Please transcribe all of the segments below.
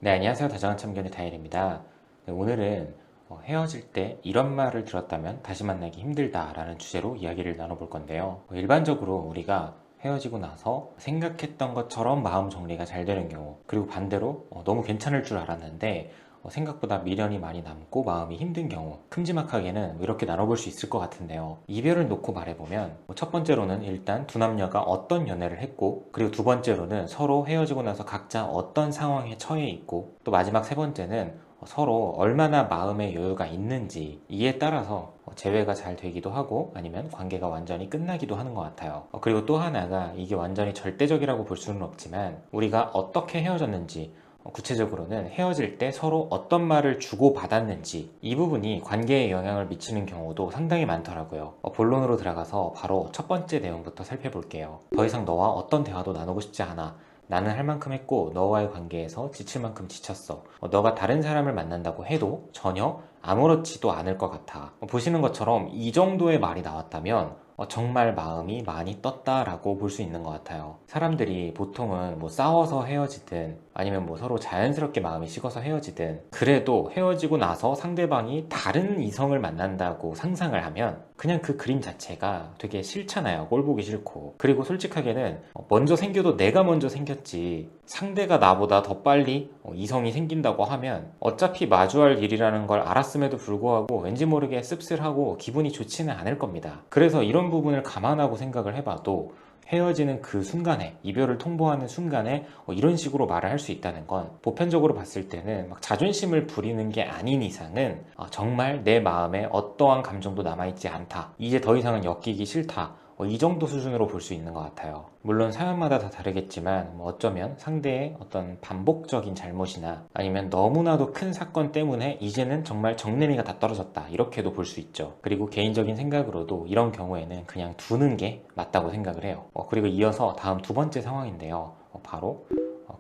네, 안녕하세요. 다정한 참견의 다일입니다. 네, 오늘은 헤어질 때 이런 말을 들었다면 다시 만나기 힘들다라는 주제로 이야기를 나눠볼 건데요. 일반적으로 우리가 헤어지고 나서 생각했던 것처럼 마음 정리가 잘 되는 경우, 그리고 반대로 너무 괜찮을 줄 알았는데 생각보다 미련이 많이 남고 마음이 힘든 경우, 큼지막하게는 이렇게 나눠볼 수 있을 것 같은데요. 이별을 놓고 말해보면 첫 번째로는 일단 두 남녀가 어떤 연애를 했고, 그리고 두 번째로는 서로 헤어지고 나서 각자 어떤 상황에 처해 있고, 또 마지막 세 번째는 서로 얼마나 마음의 여유가 있는지, 이에 따라서 재회가 잘 되기도 하고 아니면 관계가 완전히 끝나기도 하는 것 같아요. 그리고 또 하나가, 이게 완전히 절대적이라고 볼 수는 없지만 우리가 어떻게 헤어졌는지, 구체적으로는 헤어질 때 서로 어떤 말을 주고받았는지, 이 부분이 관계에 영향을 미치는 경우도 상당히 많더라고요. 본론으로 들어가서 바로 첫 번째 내용부터 살펴볼게요. 더 이상 너와 어떤 대화도 나누고 싶지 않아. 나는 할 만큼 했고 너와의 관계에서 지칠 만큼 지쳤어. 너가 다른 사람을 만난다고 해도 전혀 아무렇지도 않을 것 같아. 보시는 것처럼 이 정도의 말이 나왔다면 정말 마음이 많이 떴다라고 볼 수 있는 것 같아요. 사람들이 보통은 뭐 싸워서 헤어지든 아니면 뭐 서로 자연스럽게 마음이 식어서 헤어지든, 그래도 헤어지고 나서 상대방이 다른 이성을 만난다고 상상을 하면 그냥 그 그림 자체가 되게 싫잖아요. 꼴 보기 싫고. 그리고 솔직하게는 먼저 생겨도 내가 먼저 생겼지, 상대가 나보다 더 빨리 이성이 생긴다고 하면 어차피 마주할 일이라는 걸 알았음에도 불구하고 왠지 모르게 씁쓸하고 기분이 좋지는 않을 겁니다. 그래서 이런 부분을 감안하고 생각을 해봐도 헤어지는 그 순간에, 이별을 통보하는 순간에 이런 식으로 말을 할 수 있다는 건 보편적으로 봤을 때는 막 자존심을 부리는 게 아닌 이상은 정말 내 마음에 어떠한 감정도 남아있지 않다, 이제 더 이상은 엮이기 싫다, 이 정도 수준으로 볼 수 있는 것 같아요. 물론 사연마다 다 다르겠지만 어쩌면 상대의 어떤 반복적인 잘못이나 아니면 너무나도 큰 사건 때문에 이제는 정말 정내미가 다 떨어졌다, 이렇게도 볼 수 있죠. 그리고 개인적인 생각으로도 이런 경우에는 그냥 두는 게 맞다고 생각을 해요. 그리고 이어서 다음 두 번째 상황인데요. 바로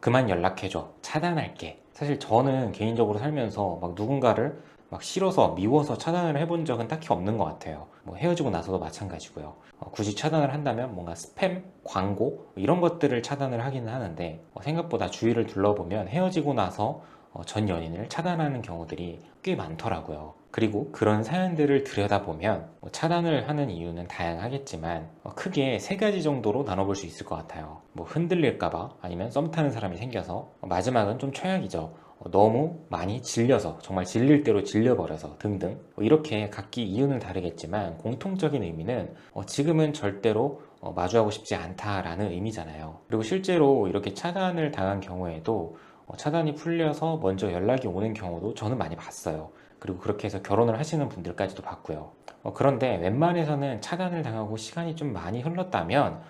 그만 연락해줘, 차단할게. 사실 저는 개인적으로 살면서 막 누군가를 막 싫어서 미워서 차단을 해본 적은 딱히 없는 것 같아요. 뭐 헤어지고 나서도 마찬가지고요. 굳이 차단을 한다면 뭔가 스팸, 광고 이런 것들을 차단을 하기는 하는데, 생각보다 주위를 둘러보면 헤어지고 나서 전 연인을 차단하는 경우들이 꽤 많더라고요. 그리고 그런 사연들을 들여다보면 차단을 하는 이유는 다양하겠지만 크게 세 가지 정도로 나눠볼 수 있을 것 같아요. 뭐 흔들릴까봐, 아니면 썸 타는 사람이 생겨서, 마지막은 좀 최악이죠. 너무 많이 질려서, 정말 질릴 대로 질려버려서 등등, 이렇게 각기 이유는 다르겠지만 공통적인 의미는 지금은 절대로 마주하고 싶지 않다라는 의미잖아요. 그리고 실제로 이렇게 차단을 당한 경우에도 차단이 풀려서 먼저 연락이 오는 경우도 저는 많이 봤어요. 그리고 그렇게 해서 결혼을 하시는 분들까지도 봤고요. 그런데 웬만해서는 차단을 당하고 시간이 좀 많이 흘렀다면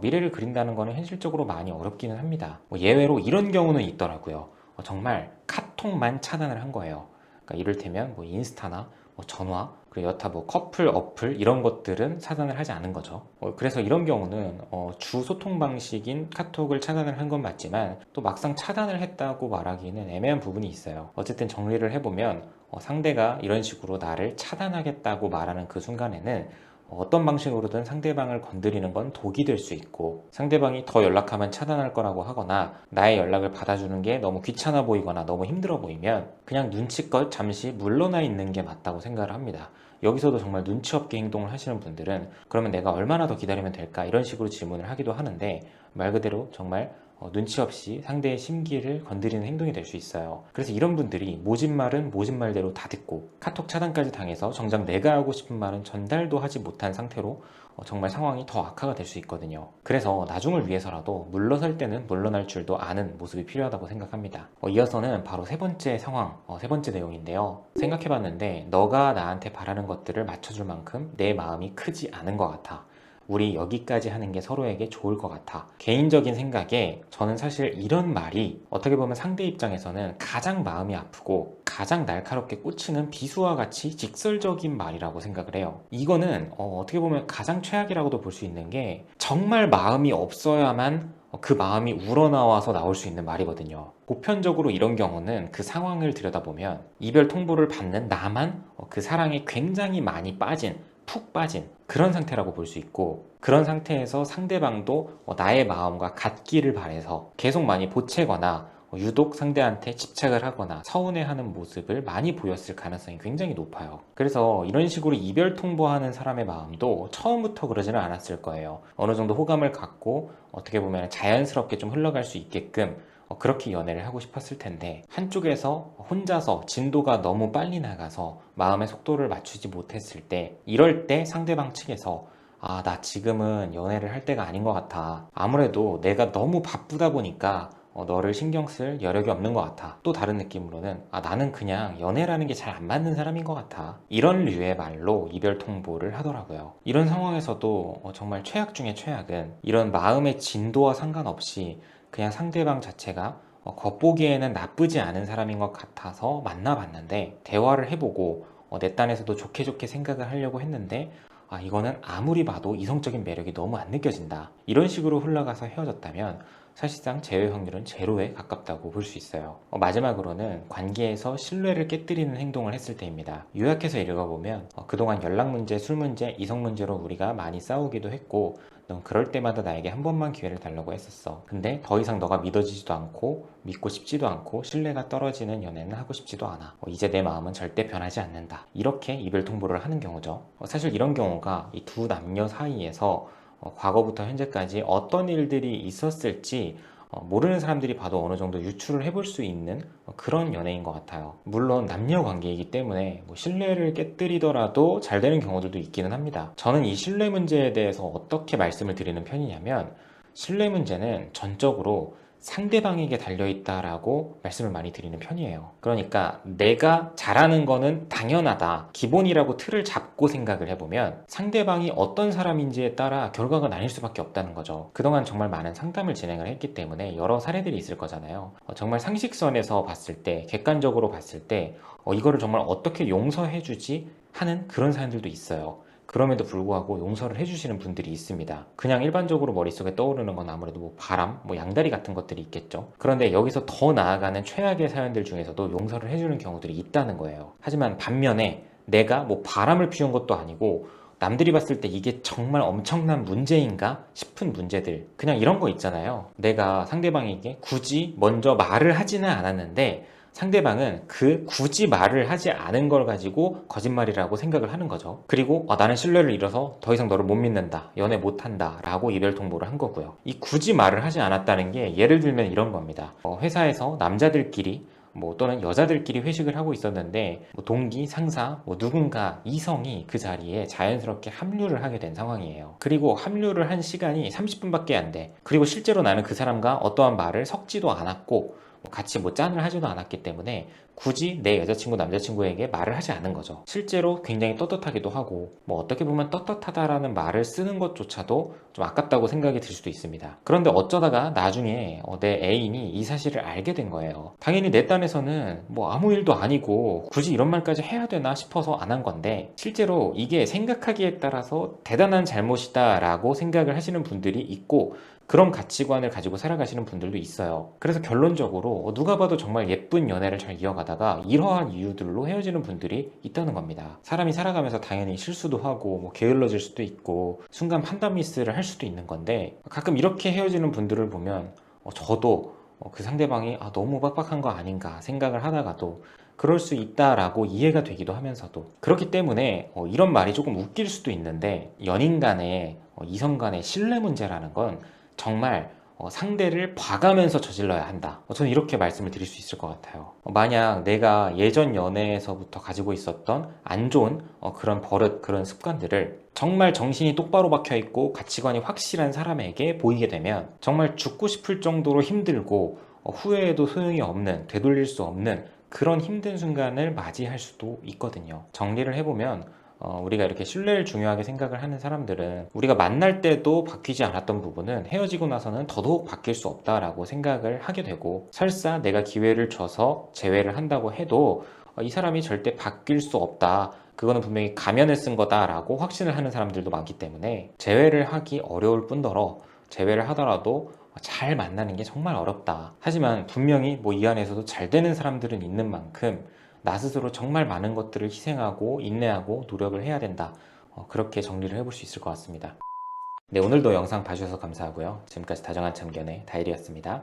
미래를 그린다는 것은 현실적으로 많이 어렵기는 합니다. 예외로 이런 경우는 있더라고요. 정말 카톡만 차단을 한 거예요. 그러니까 이를테면 뭐 인스타나 뭐 전화, 그리고 여타 뭐 커플 어플 이런 것들은 차단을 하지 않은 거죠. 그래서 이런 경우는 주 소통 방식인 카톡을 차단을 한 건 맞지만 또 막상 차단을 했다고 말하기는 애매한 부분이 있어요. 어쨌든 정리를 해보면 상대가 이런 식으로 나를 차단하겠다고 말하는 그 순간에는 어떤 방식으로든 상대방을 건드리는 건 독이 될 수 있고, 상대방이 더 연락하면 차단할 거라고 하거나 나의 연락을 받아주는 게 너무 귀찮아 보이거나 너무 힘들어 보이면 그냥 눈치껏 잠시 물러나 있는 게 맞다고 생각을 합니다. 여기서도 정말 눈치 없게 행동을 하시는 분들은 그러면 내가 얼마나 더 기다리면 될까, 이런 식으로 질문을 하기도 하는데, 말 그대로 정말 눈치 없이 상대의 심기를 건드리는 행동이 될 수 있어요. 그래서 이런 분들이 모진 말은 모진 말대로 다 듣고 카톡 차단까지 당해서 정작 내가 하고 싶은 말은 전달도 하지 못한 상태로 정말 상황이 더 악화가 될 수 있거든요. 그래서 나중을 위해서라도 물러설 때는 물러날 줄도 아는 모습이 필요하다고 생각합니다. 이어서는 바로 세 번째 상황, 세 번째 내용인데요. 생각해봤는데 너가 나한테 바라는 것들을 맞춰줄 만큼 내 마음이 크지 않은 것 같아. 우리 여기까지 하는 게 서로에게 좋을 것 같아. 개인적인 생각에 저는 사실 이런 말이 어떻게 보면 상대 입장에서는 가장 마음이 아프고 가장 날카롭게 꽂히는 비수와 같이 직설적인 말이라고 생각을 해요. 이거는 어떻게 보면 가장 최악이라고도 볼 수 있는 게, 정말 마음이 없어야만 그 마음이 우러나와서 나올 수 있는 말이거든요. 보편적으로 이런 경우는 그 상황을 들여다보면 이별 통보를 받는 나만 그 사랑에 굉장히 많이 빠진, 푹 빠진 그런 상태라고 볼 수 있고, 그런 상태에서 상대방도 나의 마음과 같기를 바래서 계속 많이 보채거나 유독 상대한테 집착을 하거나 서운해하는 모습을 많이 보였을 가능성이 굉장히 높아요. 그래서 이런 식으로 이별 통보하는 사람의 마음도 처음부터 그러지는 않았을 거예요. 어느 정도 호감을 갖고 어떻게 보면 자연스럽게 좀 흘러갈 수 있게끔 그렇게 연애를 하고 싶었을 텐데, 한쪽에서 혼자서 진도가 너무 빨리 나가서 마음의 속도를 맞추지 못했을 때, 이럴 때 상대방 측에서 나 지금은 연애를 할 때가 아닌 것 같아. 아무래도 내가 너무 바쁘다 보니까 너를 신경 쓸 여력이 없는 것 같아. 또 다른 느낌으로는 나는 그냥 연애라는 게 잘 안 맞는 사람인 것 같아. 이런 류의 말로 이별 통보를 하더라고요. 이런 상황에서도 정말 최악 중에 최악은, 이런 마음의 진도와 상관없이 그냥 상대방 자체가 겉보기에는 나쁘지 않은 사람인 것 같아서 만나봤는데, 대화를 해보고 내 딴에서도 좋게 좋게 생각을 하려고 했는데 이거는 아무리 봐도 이성적인 매력이 너무 안 느껴진다, 이런 식으로 흘러가서 헤어졌다면 사실상 재회 확률은 제로에 가깝다고 볼 수 있어요. 마지막으로는 관계에서 신뢰를 깨뜨리는 행동을 했을 때입니다. 요약해서 읽어보면 그동안 연락 문제, 술 문제, 이성 문제로 우리가 많이 싸우기도 했고, 넌 그럴 때마다 나에게 한 번만 기회를 달라고 했었어. 근데 더 이상 너가 믿어지지도 않고 믿고 싶지도 않고 신뢰가 떨어지는 연애는 하고 싶지도 않아. 이제 내 마음은 절대 변하지 않는다. 이렇게 이별 통보를 하는 경우죠. 사실 이런 경우가 이 두 남녀 사이에서 과거부터 현재까지 어떤 일들이 있었을지 모르는 사람들이 봐도 어느 정도 유추를 해볼 수 있는 그런 연애인 것 같아요. 물론 남녀 관계이기 때문에 신뢰를 깨뜨리더라도 잘 되는 경우들도 있기는 합니다. 저는 이 신뢰 문제에 대해서 어떻게 말씀을 드리는 편이냐면, 신뢰 문제는 전적으로 상대방에게 달려있다라고 말씀을 많이 드리는 편이에요. 그러니까 내가 잘하는 거는 당연하다, 기본이라고 틀을 잡고 생각을 해보면 상대방이 어떤 사람인지에 따라 결과가 나뉠 수밖에 없다는 거죠. 그동안 정말 많은 상담을 진행을 했기 때문에 여러 사례들이 있을 거잖아요. 정말 상식선에서 봤을 때, 객관적으로 봤을 때 이거를 정말 어떻게 용서해주지 하는 그런 사람들도 있어요. 그럼에도 불구하고 용서를 해주시는 분들이 있습니다. 그냥 일반적으로 머릿속에 떠오르는 건 아무래도 바람, 양다리 같은 것들이 있겠죠. 그런데 여기서 더 나아가는 최악의 사연들 중에서도 용서를 해주는 경우들이 있다는 거예요. 하지만 반면에 내가 바람을 피운 것도 아니고 남들이 봤을 때 이게 정말 엄청난 문제인가 싶은 문제들, 그냥 이런 거 있잖아요. 내가 상대방에게 굳이 먼저 말을 하지는 않았는데 상대방은 그 굳이 말을 하지 않은 걸 가지고 거짓말이라고 생각을 하는 거죠. 그리고 나는 신뢰를 잃어서 더 이상 너를 못 믿는다, 연애 못한다 라고 이별 통보를 한 거고요. 이 굳이 말을 하지 않았다는 게 예를 들면 이런 겁니다. 회사에서 남자들끼리 또는 여자들끼리 회식을 하고 있었는데 동기, 상사, 누군가 이성이 그 자리에 자연스럽게 합류를 하게 된 상황이에요. 그리고 합류를 한 시간이 30분밖에 안 돼. 그리고 실제로 나는 그 사람과 어떠한 말을 섞지도 않았고 같이 짠을 하지도 않았기 때문에 굳이 내 여자친구, 남자친구에게 말을 하지 않은 거죠. 실제로 굉장히 떳떳하기도 하고 어떻게 보면 떳떳하다라는 말을 쓰는 것조차도 좀 아깝다고 생각이 들 수도 있습니다. 그런데 어쩌다가 나중에 내 애인이 이 사실을 알게 된 거예요. 당연히 내 딴에서는 아무 일도 아니고 굳이 이런 말까지 해야 되나 싶어서 안 한 건데, 실제로 이게 생각하기에 따라서 대단한 잘못이다 라고 생각을 하시는 분들이 있고, 그런 가치관을 가지고 살아가시는 분들도 있어요. 그래서 결론적으로 누가 봐도 정말 예쁜 연애를 잘 이어가다가 이러한 이유들로 헤어지는 분들이 있다는 겁니다. 사람이 살아가면서 당연히 실수도 하고 게을러질 수도 있고 순간 판단 미스를 할 수도 있는 건데, 가끔 이렇게 헤어지는 분들을 보면 저도 그 상대방이 너무 빡빡한 거 아닌가 생각을 하다가도 그럴 수 있다라고 이해가 되기도 하면서도, 그렇기 때문에 이런 말이 조금 웃길 수도 있는데, 연인 간의 이성 간의 신뢰 문제라는 건 정말 상대를 봐가면서 저질러야 한다. 저는 이렇게 말씀을 드릴 수 있을 것 같아요. 만약 내가 예전 연애에서부터 가지고 있었던 안 좋은 그런 버릇, 그런 습관들을 정말 정신이 똑바로 박혀 있고 가치관이 확실한 사람에게 보이게 되면 정말 죽고 싶을 정도로 힘들고 후회해도 소용이 없는, 되돌릴 수 없는 그런 힘든 순간을 맞이할 수도 있거든요. 정리를 해보면 우리가 이렇게 신뢰를 중요하게 생각을 하는 사람들은 우리가 만날 때도 바뀌지 않았던 부분은 헤어지고 나서는 더더욱 바뀔 수 없다라고 생각을 하게 되고, 설사 내가 기회를 줘서 재회를 한다고 해도 이 사람이 절대 바뀔 수 없다, 그거는 분명히 가면을 쓴 거다라고 확신을 하는 사람들도 많기 때문에 재회를 하기 어려울 뿐더러 재회를 하더라도 잘 만나는 게 정말 어렵다. 하지만 분명히 이 안에서도 잘 되는 사람들은 있는 만큼 나 스스로 정말 많은 것들을 희생하고 인내하고 노력을 해야 된다. 그렇게 정리를 해볼 수 있을 것 같습니다. 네, 오늘도 영상 봐주셔서 감사하고요. 지금까지 다정한 참견의 다일이었습니다.